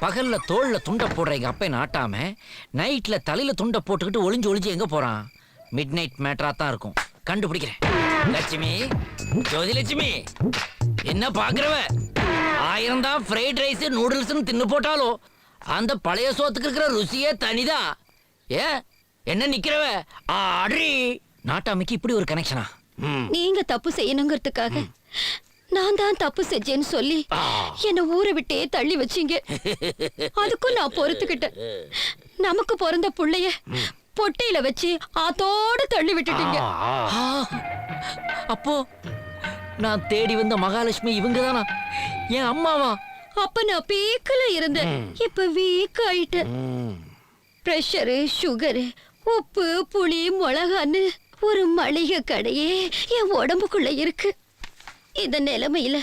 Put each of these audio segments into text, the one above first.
பகல்ல தோல்ல துண்ட போடுற எங்க அப்பா நாட்டாம நைட்ல தலையில துண்ட போட்டுக்கிட்டு ஒளிஞ்சு ஒளிஞ்சு எங்க போறான்? மிட் நைட் மேட்டரா தான் இருக்கும். கண்டுபிடிக்கிறேன். லட்சுமி, ஜோதி லட்சுமி, என்ன பாக்குறவ? 1000 தான் ஃப்ரைட் ரைஸ் நூடுல்ஸ் தின்னு போட்டாலும் அந்த பழைய சோத்துக்கு இருக்கிற ருசியே தனிதான். ஏ என்ன நிக்கிறவ? ஆடி நாட்டாமைக்கு இப்படி ஒரு கனெக்ஷனா? நீங்க தப்பு செய்யணுங்கிறதுக்காக நான் தான் தப்பு செஞ்சேன்னு சொல்லி என்ன ஊரை விட்டே தள்ளி வச்சீங்க. அதுக்கும் நான் பொறுத்துக்கிட்டேன். நமக்கு பிறந்த புள்ளைய பொட்டியில வச்சு ஆத்தோடு தள்ளி விட்டுட்டீங்க. அப்போ நான் தேடி வந்த மகாலட்சுமி இவங்க தானா? என் அம்மாவா? அப்ப நான் பீக்கல இருந்தேன், இப்ப வீக் ஆயிட்டேன். பிரஷரு, சுகரு, உப்பு, புளி, மிளகான்னு ஒரு மளிகை கடையே என் உடம்புக்குள்ள இருக்கு. இந்த நிலைமையில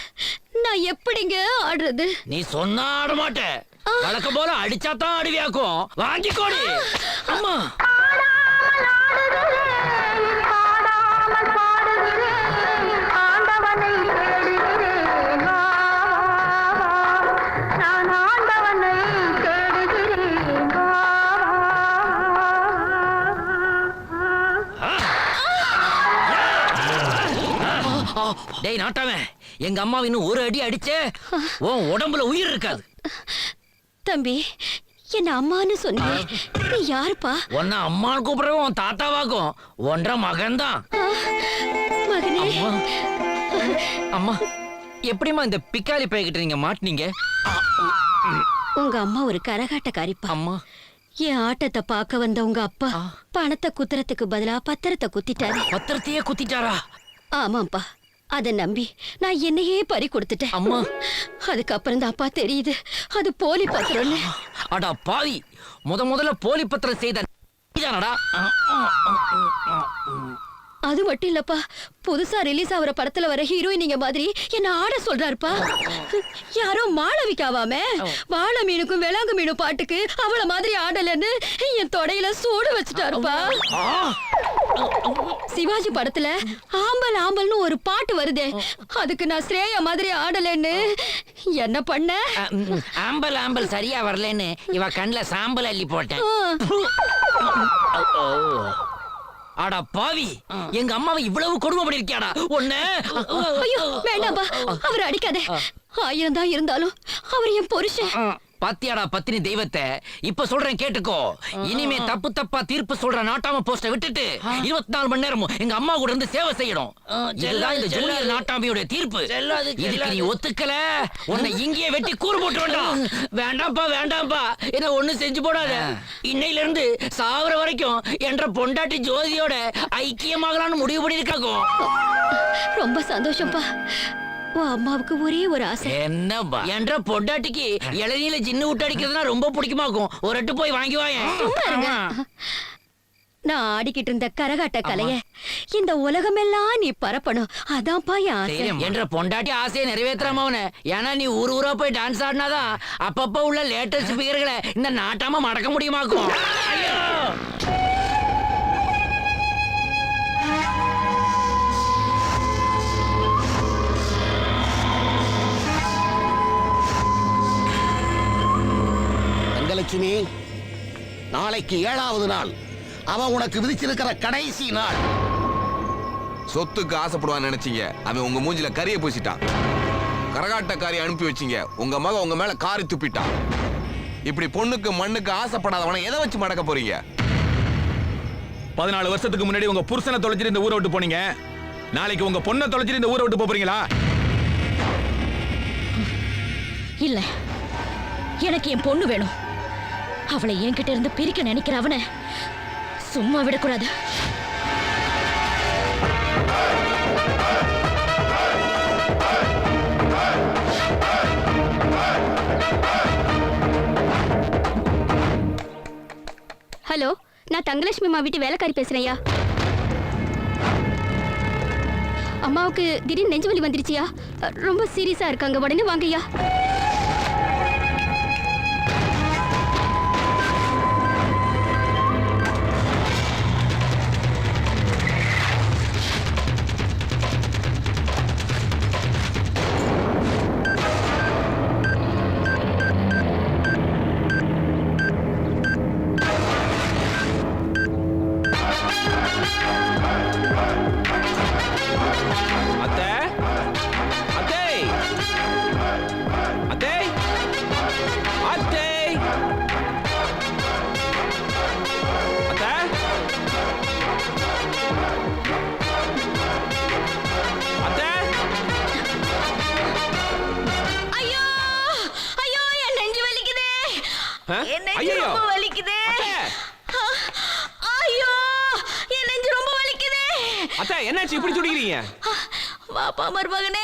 நான் எப்படிங்க ஆடுறது? நீ சொன்னா ஆட மாட்ட. வழக்கம் போல அடிச்சாதான் ஆடுவியாக்கும். வாங்கிக்கோடி அம்மா. டேய் நாட்டாவே, எங்க அம்மா இன்னும் ஒரு அடி அடிச்சே உன் உடம்புல உயிர் இருக்காது. தம்பி, என்ன அம்மான்னு சொன்னீங்க, நீ யாருப்பா? உன்னை அம்மான்னு கூப்பிடுறவன் உன் தாத்தாவாக்கும். ஒன்ற மகன் தான். மகனே. அம்மா, எப்படிமா இந்த பிக்காலி பையகிட்ட நீங்க மாட்டினீங்க? உங்க அம்மா ஒரு கரகாட்டக்காரிப்பா. அம்மா, என் ஆட்டத்தை பார்க்க வந்த உங்க அப்பா பணத்தை குத்துறதுக்கு பதிலா பத்திரத்தை குத்திட்டாரு. பத்திரத்தையே குத்திட்டாரா? ஆமாப்பா. அதை நம்பி நான் என்னையே பறி கொடுத்துட்டேன். அம்மா, அதுக்கப்புறம் தான் அப்பா தெரியுது அது போலி பத்திரம்னு. அடா பாவி, முதல்ல போலி பத்திரம் செய்த நீதானடா? அது மட்டும் இல்லப்பா, புதுசா ரிலீஸ் ஆகிற படத்துல வர ஹீரோயினிங்க மாதிரி என்ன ஆட சொல்றாருப்பா. யாரோ மாளவிக்காவாமே வாழை மீனுக்கும் விலாங்கு மீனும் பாட்டுக்கு அவள மாதிரி ஆடலன்னு என் தொடையில சூடு வச்சுட்டாருப்பா. சிவாஜி படத்துல ஆம்பல் ஆம்பல்னு ஒரு பாட்டு வருதே, அதுக்கு நான் ஸ்ரேயா மாதிரி ஆடலன்னு என்ன பண்ண? ஆம்பல் ஆம்பல் சரியா வரலன்னு இவ கண்ணுல சாம்பல் அள்ளி போட்டேன். அட பாவி, எங்க அம்மாவை இவ்வளவு கொடுமை பண்ணிருக்கியாடா உன்ன? ஐயோ வேண்டாம்பா, அவர் அடிக்காதே. 1000 தான் இருந்தாலும் அவர் என் புருஷன். பாத்தியாடா பத்தினி தெய்வத்தை? இப்ப சொல்றேன் கேட்டுக்கோ. இனிமே தப்பு தப்பா தீர்ப்பு சொல்ற நாட்டாம போஸ்ட விட்டுட்டு 24 மணி நேரமும் எங்க அம்மா கூட இருந்து சேவை செய்யணும். இதுதான் இந்த ஜூனியர் நாட்டாமியோட தீர்ப்பு. இதுக்கு நீ ஒத்துக்கல, உன்னை இங்கேயே வெட்டி கூறு போட்டு வேண்டாம். வேண்டாம்ப்பா வேண்டாம்ப்பா, என்ன ஒண்ணு செஞ்சு போடாத. இன்னையில இருந்து சாவர வரைக்கும் என்ற பொண்டாட்டி ஜோதியோட ஐக்கியமாகலான்னு முடிவு பண்ணிருக்காங்க. ரொம்ப சந்தோஷம்ப்பா. அம்மாவுக்கு ஒரே ஒரு ஆசை. என்னப்பா? என்ற பொண்டாட்டிக்கு இளநீல ஜின்னு விட்டு அடிக்கிறதுனா ரொம்ப பிடிக்குமாக்கும். ஒரு எட்டு போய் வாங்கி வாங்க. நான் ஆடிக்கிட்டு இருந்த கரகாட்ட கலைய இந்த உலகமெல்லாம் நீ பரப்பணும், அதான்ப்பா என் ஆசை. என்ற பொண்டாட்டி ஆசையை நிறைவேற்றாம அவன. ஏன்னா நீ ஊர் ஊரா போய் டான்ஸ் ஆடினாதான் அப்பப்ப உள்ள லேட்டஸ்ட் பிகர்களை இந்த நாட்டாம மடக்க முடியுமாக்கும். ஐயோ, லட்சுமி, நாளைக்கு 7வது நாள். அவன் உனக்கு விதிச்சிருக்கிற கடைசி நாள். சொத்துக்கு ஆசைப்படுவான்னு நினைச்சீங்க, அவன் உங்க மூஞ்சில கரிய பூசிட்டான். கரகாட்டக்காரி அனுப்பி வச்சீங்க, உங்க மக உங்க மேல காரி துப்பிட்டான். இப்படி பொண்ணுக்கு மண்ணுக்கு ஆசைப்படாதவனை எதை வச்சு மடக்க போறீங்க? 14 வருஷத்துக்கு முன்னாடி உங்க புருஷனை தொலைச்சிட்டு இந்த ஊரை விட்டு போனீங்க. நாளைக்கு உங்க பொண்ணை தொலைச்சிட்டு இந்த ஊரை விட்டு போறீங்களா? இல்ல, எனக்கு என் பொண்ணு வேணும். அவளை என்கிட்ட இருந்து பிரிக்க நினைக்கிற அவனை சும்மா விடக்கூடாது. ஹலோ, நான் தங்கலட்சுமி அம்மா வீட்டு வேலைக்காரி பேசுறேன்யா. அம்மாவுக்கு திடீர்னு நெஞ்சு வலி வந்துருச்சியா, ரொம்ப சீரியஸா இருக்காங்க, உடனே வாங்கய்யா. அத்தா என்னாச்சு இப்படி துடிக்கிறீங்க? வாப்பா மருமகனே,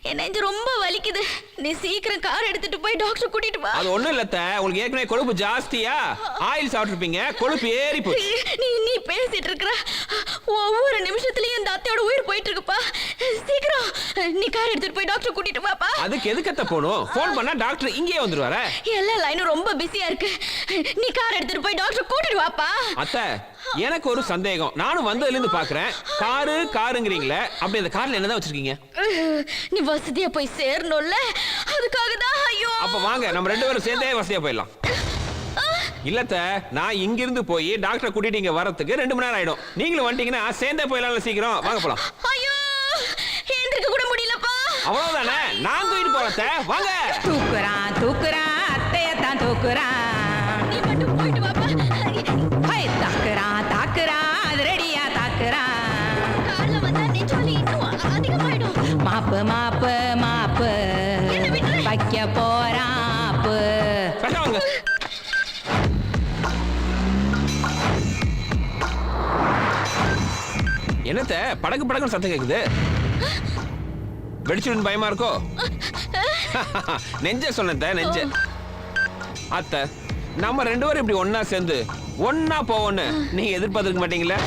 என் நெஞ்சு ரொம்ப வலிக்குது. நீ சீக்கிரம் கார் எடுத்துட்டு போய் டாக்டர் கூட்டிட்டு வா. அது ஒண்ணும் இல்ல அத்தை, உங்களுக்கு ஏற்கனவே கொழுப்பு ஜாஸ்தியா, ஆயில் சாப்பிட்டுருப்பீங்க, கொழுப்பு ஏறி போச்சு. நீ பேசிட்டு இருக்கற ஒவ்வொரு நிமிஷத்துலயும் இந்த அத்தையோட உயிர் போயிட்டு இருக்குப்பா. சீக்கிரம் நீ கார் எடுத்துட்டு போய் டாக்டர் கூட்டிட்டு வாப்பா. அதுக்கு எதுக்கு அத்தை போகணும்? ஃபோன் பண்ணா டாக்டர் இங்கேயே வந்துருவாரே. எல்லா லைனும் ரொம்ப பிஸியா இருக்கு. நீ கார் எடுத்துட்டு போய் டாக்டர் கூட்டிட்டு வாப்பா. அத்தை எனக்கு ஒரு சந்தேகம், நானும் வந்ததுல இருந்து பாக்குறேன், காருங்கிறீங்களே, அப்படி அந்த கார்ல என்னதான் வச்சிருக்கீங்க? நீ வசதியா போய் சேரணும்ல, அதுக்காக தான். ஐயோ, அப்ப வாங்க நம்ம 2 பேரும் சேர்ந்தே வசதியா போயிடலாம். இல்லத்த, நான் இங்கிருந்து போய் டாக்டரை கூட்டிட்டு இங்க வரதுக்கு 2 மணி நேரம் ஆயிடும். நீங்களும் வந்துட்டீங்கன்னா சேர்ந்தே போயிடலாம். சீக்கிரம் வாங்க போலாம். ஐயோ, எந்திரிக்க கூட முடியலப்பா. அவ்வளவுதானே, நான் தூக்கிட்டு போறேன். வாங்க. தூக்குறான் அத்தையத்தான் தூக்குறான். நீ மட்டும் போயிட்டு வாப்பா. ஹை, தாக்குறான் அது ரெடியா தாக்குறான். கார்ல வந்தா நெஞ்சுவலி இன்னும் அதிகமாயிடும். மாப்பு என்ன விட்டு? வைக்க போறான். வாங்க. என்னத்த படக்கு சத்தம் கேக்குது? வெடிச்சுன்னு பயமா இருக்கோ? நெஞ்ச சொன்னத நெஞ்ச. அத்தை, நம்ம 2 பேரும் இப்படி ஒன்னா சேர்ந்து ஒன்னா போவோன்னு நீங்க எதிர்பார்த்திருக்க மாட்டீங்களா?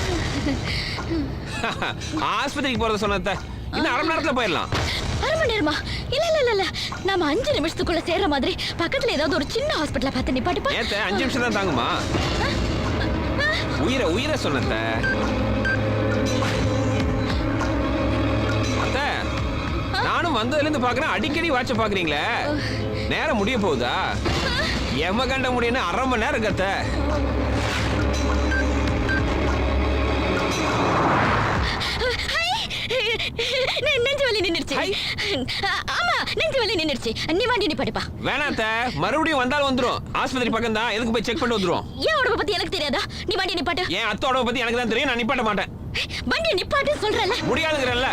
ஆஸ்பத்திரிக்கு போறத சொன்னத இன்னும் 1/2 மணி நேரத்துல போயிடலாம். 1/2 மணி நேரமா? இல்ல நாம 5 நிமிஷத்துக்குள்ள சேர்ற மாதிரி பக்கத்துல ஏதாவது ஒரு சின்ன ஹாஸ்பிடல்ல பார்த்து நிப்பாட்டுப்பா. ஏத்த 5 நிமிஷம் தான் தாங்குமா? உயிரை சொன்னத. அத்தை, நானும் வந்ததுல இருந்து பாக்குறேன், அடிக்கடி வாட்ச பாக்குறீங்களே. நேரம் முடிய போகுதா? எம கண்ட முடியும்னு 1/2 மணி நேரம் கத்த. நெஞ்சு வலி நின்னுடுச்சு. ஆமா, நெஞ்சு வலி நின்னுடுச்சு. நீ வண்டி நிப்பாட்டுப்பா. வேணாத்த, மறுபடியும் வந்தாலும் வந்துரும். ஆஸ்பத்திரி பக்கம் தான், எதுக்கு போய் செக் பண்ணிட்டு வந்துரும். ஏன் உடம்ப பத்தி எனக்கு தெரியாதா? நீ வண்டி நிப்பாட்டு. என் அத்தோட பத்தி எனக்கு தான் தெரியும், நான் நிப்பாட்ட மாட்டேன். வண்டி நிப்பாட்டு சொல்றல. முடியாதுங்கறல்ல.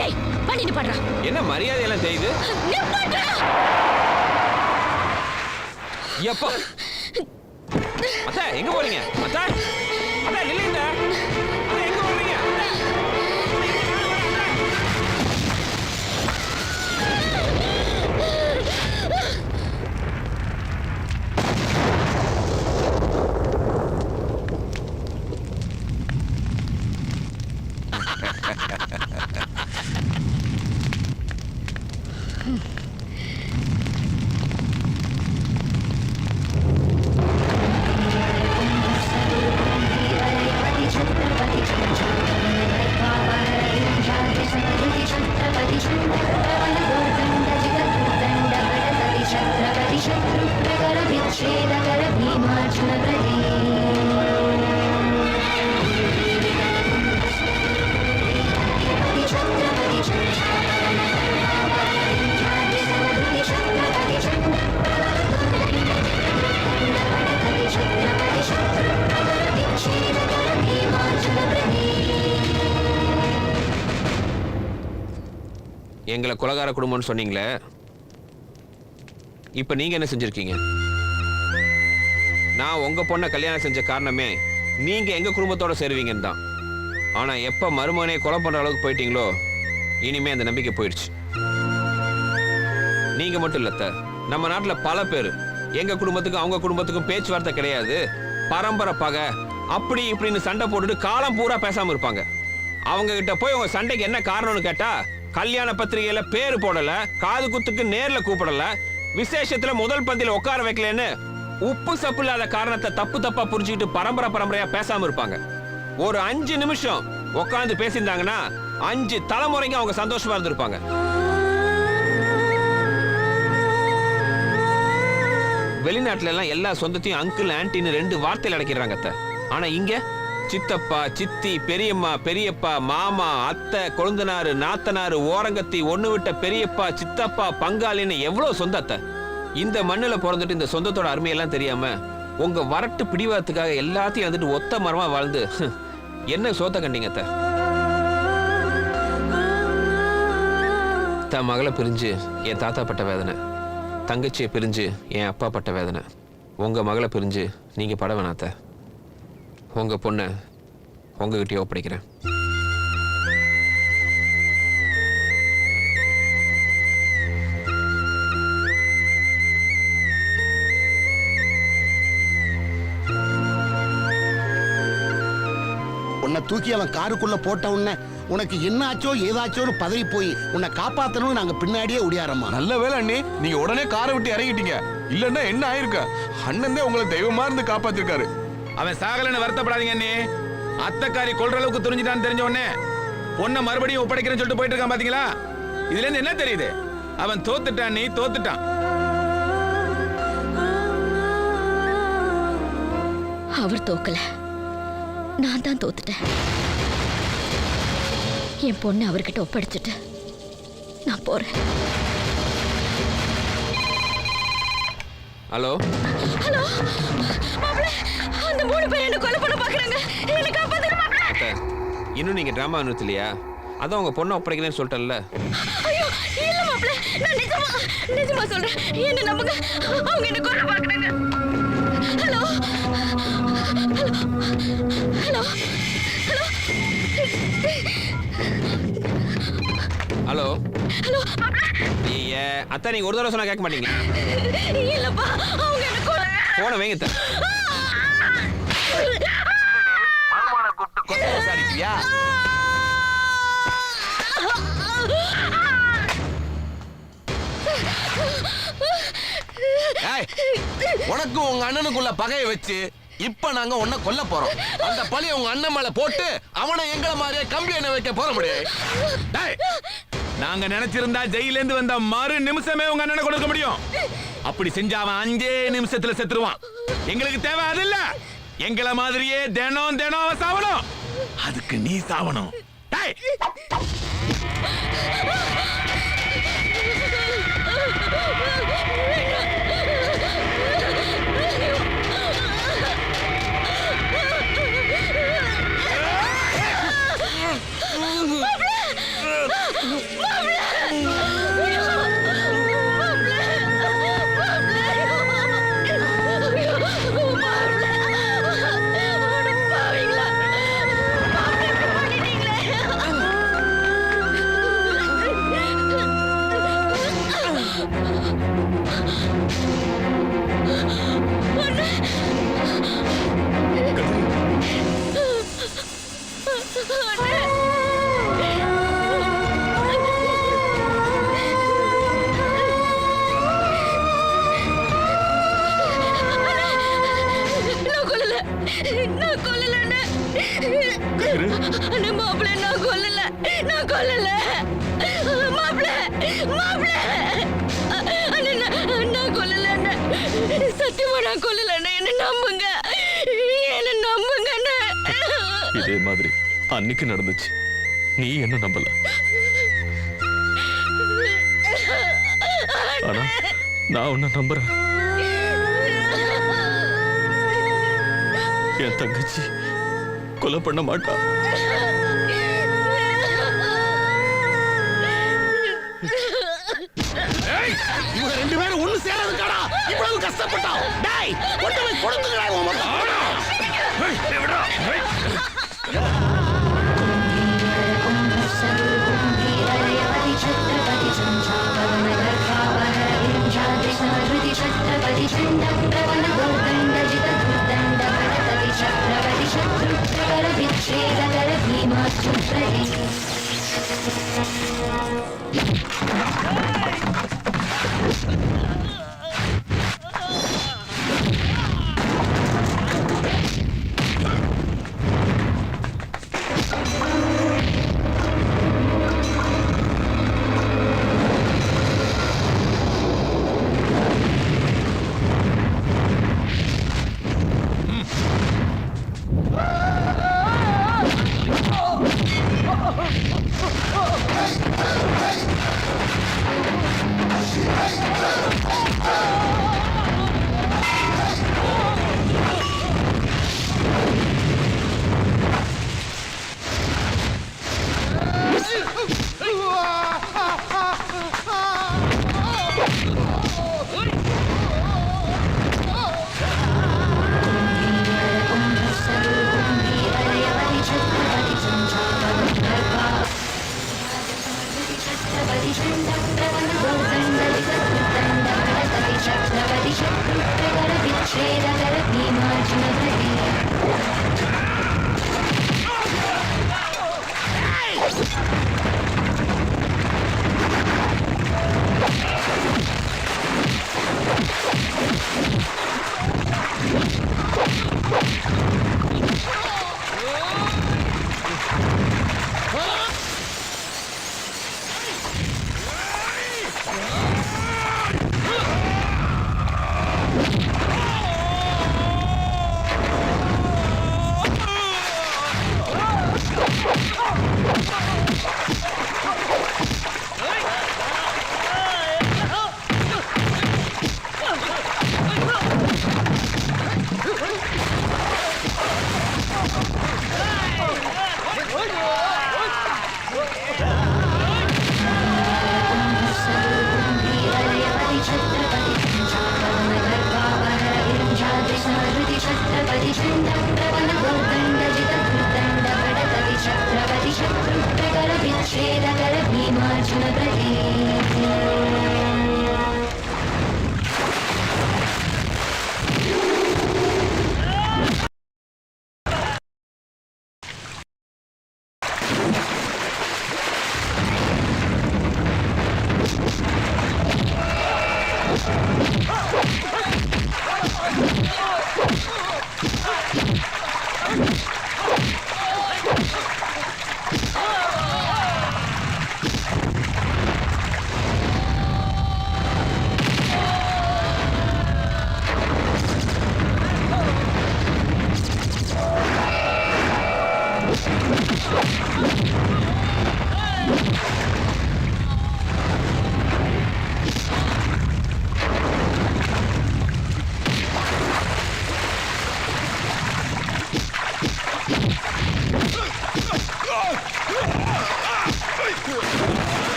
டேய், வண்டி நிப்பாட்றா. என்ன மரியாதை எல்லாம் தெரியுது? நிப்பாட்றா. எப்பா அத்தை, எங்க போறீங்க? அத்தை, நில்லுங்க. அத்தை, எங்க போறீங்க? எங்களை கொலகார குடும்பம்னு சொன்னீங்களே, இப்ப நீங்க என்ன செஞ்சிருக்கீங்க? நான் உங்க பொண்ணை கல்யாணம் செஞ்ச காரணமே நீங்க எங்க குடும்பத்தோட சேருவீங்கன்னு தான். ஆனா எப்ப மருமகனை கொலை பண்ற அளவுக்கு போயிட்டீங்களோ, இனிமே அந்த நம்பிக்கை போயிடுச்சு. நீங்க மட்டும் இல்ல, நம்ம நாட்டுல பல பேர் எங்க குடும்பத்துக்கும் அவங்க குடும்பத்துக்கும் பேச்சுவார்த்தை கிடையாது, பரம்பரை பகை, அப்படி இப்படின்னு சண்டை போட்டுட்டு காலம் பூரா பேசாம இருப்பாங்க. அவங்க கிட்ட போய் உங்க சண்டைக்கு என்ன காரணம்னு கேட்டா, கல்யாண பத்திரிகையில பேரு போடல, காது குத்துக்கு நேர்ல கூப்பிடல, விசேஷத்துல முதல் பந்தியில உட்கார வைக்கலன்னு உப்பு சப்பு இல்லாத காரணத்தை தப்பா புரிஞ்சுக்கிட்டு பரம்பரையா பேசாம இருப்பாங்க. ஒரு 5 நிமிஷம் உட்கார்ந்து பேசியிருந்தாங்கன்னா 5 தலைமுறைக்கு அவங்க சந்தோஷமா இருந்திருப்பாங்க. வெளிநாட்டுல எல்லாம் எல்லா சொந்தத்தையும் அங்கிள் ஆன்டின்னு 2 வார்த்தையில் அடக்கிறாங்க அத்தை. ஆனா இங்க சித்தப்பா, சித்தி, பெரியம்மா, பெரியப்பா, மாமா, அத்தை, கொழுந்தனாரு, நாத்தனாரு, ஓரங்கத்தி, ஒண்ணு விட்ட பெரியப்பா, சித்தப்பா, பங்காளின்னு எவ்வளவு சொந்த அத்தை. இந்த மண்ணுல பிறந்துட்டு இந்த சொந்தத்தோட அருமையெல்லாம் தெரியாம உங்க வரட்டு பிடிவாதத்துக்காக எல்லாத்தையும் வந்துட்டு ஒத்த மரமா வாழ்ந்து என்ன சோத்த கண்டீங்க அத்தை. தன் மகளை பிரிஞ்சு என் தாத்தா பட்ட வேதனை, தங்கச்சியை பிரிஞ்சு என் அப்பா பட்ட வேதனை, உங்க மகளை பிரிஞ்சு நீங்க பட வேணாத்த. உங்க பொண்ணை உங்ககிட்டயே ஒப்படைக்கிறேன். உன்னை தூக்கி அவன் காருக்குள்ள போட்ட உடனே உனக்கு என்ன ஆச்சோ ஏதாச்சோன்னு பதறி போய் உன்னை காப்பாத்தணும்னு நாங்க பின்னாடியே ஓடியாரம்மா. நல்ல வேலை அண்ணி, நீங்க உடனே காரை விட்டு இறங்கிட்டீங்க. இல்லன்னா என்ன ஆயிருக்க? அண்ணன் தான் உங்களை தெய்வமா இருந்து காப்பாத்திருக்காரு. அவன் சாகலன்னு வருத்தப்படாதீங்க அண்ணே. அத்தைக்காரி கொல்ற அளவுக்கு துணிஞ்சிட்டான்னு தெரிஞ்ச உடனே பொண்ணை மறுபடியும் ஒப்படைக்கிறேன்னு சொல்லிட்டு போயிட்டு இருக்கான் பாத்தீங்களா? இதுல இருந்து என்ன தெரியுது? அவன் தோத்துட்டான், நீ தோத்துட்டான். அவர் தோக்கல, நான் தான் தோத்துட்டேன். என் பொண்ணு அவர்கிட்ட ஒப்படைச்சிட்டு நான் போறேன். ஹலோ ஹலோ மாப்ள, அந்த 3 பேர் என்ன கொலை பண்ண பாக்குறாங்க. என்ன காப்பாத்துங்க மாப்ள. அத்தை, இன்னும் நீங்க டிராமா நிறுத்தலையா? அதான் உங்க பொண்ணை ஒப்படைக்கிறேன்னு சொல்லிட்டேன்ல. ஐயோ இல்ல மாப்ள, நான் நிஜமா சொல்றேன். என்ன நம்புங்க, அவங்க என்ன கொலை பாக்குறாங்க. Hello hello hello hello hello hello மாப்ள. அத்தை, நீங்க ஒரு தடவை சொன்னா கேட்க மாட்டீங்க. இல்லப்பா, அவங்க என்ன கொலை. போன வைங்க அத்தை. விசாரிப்பியா? உனக்கு உங்க அண்ணனுக்குள்ள பகையை வச்சு இப்ப நாங்க உன்னை கொல்ல போறோம். அந்த பழிய உங்க அண்ணன் மேல போட்டு அவனை எங்களை மாதிரியே கம்பி எண்ணெய் வைக்க போற முடியும். நாங்க நினைச்சிருந்தா ஜெயில இருந்து வந்த மறு நிமிஷமே உங்க அண்ணனை கொடுக்க முடியும். அப்படி செஞ்சா அவன் 5 நிமிஷத்துல செத்துருவான். எங்களுக்கு தேவை அது இல்ல. எங்களை மாதிரியே தினம் தினம் அவன் சாவணும். அதுக்கு நீ சாவணும். டேய், இதே மாதிரி அன்னைக்கு நடந்துச்சு. நீ என்ன நம்பல. ஆனா நான் உன்னை நம்புறேன். என் தங்கச்சி கொலை பண்ண மாட்டா. இவங்க 2 பேரும் ஒண்ணு சேரதுக்காடா இவ்வளவு கஷ்டப்பட்டோம். டேய், கொண்டு போய் கொடுத்துங்கடா உன் மகன்.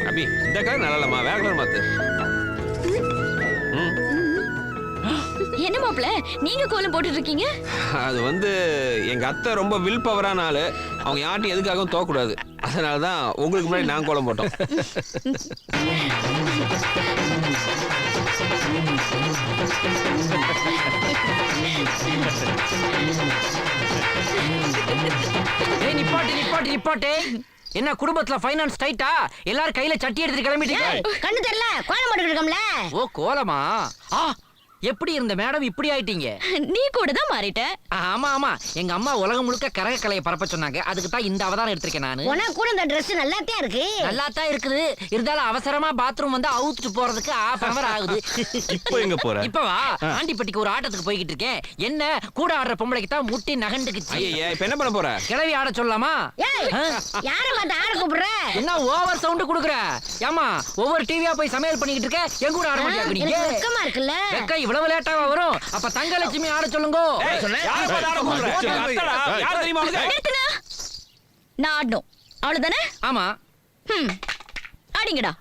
அபி இந்த கலர் நல்லா இல்லம்மா, வேற கலர் மாத்து. என்ன மாப்பிள நீங்க கோலம் போட்டுட்டு இருக்கீங்க? அது வந்து எங்க அத்தை ரொம்ப வில் பவரான ஆளு, அவங்க யார்ட்டும் எதுக்காகவும் தோக்கக்கூடாது, அதனால தான் உங்களுக்கு முன்னாடி நான் கோலம் போட்டோம். ஏய் நிப்பாட்டு நிப்பாட்டு நிப்பாட்டு. என்ன குடும்பத்துல ஃபைனான்ஸ் டைட்டா? எல்லாரும் கையில சட்டி எடுத்துட்டு கிளம்பிட்டீங்க. கண்ணு தெரியல கோலம் போட்டுட்டு இருக்கோம்ல. ஓ கோலமா? ஆ எப்படி இருந்த மேடம் இப்படி ஆயிட்டீங்க? நீ கூட தான் மாறிட்ட. ஆமா ஆமா, எங்க அம்மா உலகம் முழுக்க கரகக்கலையை பரப்ப சொன்னாங்க, அதுக்கு தான் இந்த அவதாரம் எடுத்திருக்கேன் நானு. உனக்கு கூட இந்த Dress நல்லாத்தான் இருக்கு. நல்லா தான் இருக்குது, இருந்தாலும் அவசரமா பாத்ரூம் வந்து அவுத்துட்டு போறதுக்கு 1/2 hour ஆகுது. இப்போ எங்க போற? இப்ப வா, ஆண்டிப்பட்டிக்கு ஒரு ஆட்டத்துக்கு போய்கிட்டு இருக்கேன். என்ன கூட ஆடுற பொம்பளைக்கு தான் முட்டி நகண்டுக்குச்சு. ஐயா இப்ப என்ன பண்ண போற? கிளவி ஆட சொல்லலாமா? ஏய் யாரை பார்த்து ஆட கூப்பிடுற? என்ன ஓவர் சவுண்ட் குடுக்குற? ஏமா ஒவ்வொரு டிவியா போய் சமையல் பண்ணிக்கிட்டு இருக்க, எங்க கூட ஆட மாட்டியா நீங்க? எனக்கு வெக்கமா இருக்குல்ல. வெக்க இவ்வளவு லேட்டாவா வரும்? அப்ப தங்கலட்சுமி ஆட சொல்லுங்க. யார் பார்த்து ஆட கூப்பிடுற? அத்தடா, யார் தெரியுமா உனக்கு? நிறுத்துனா. நான் ஆடணும் அவ்வளவுதானே? ஆமா ஆடிங்கடா.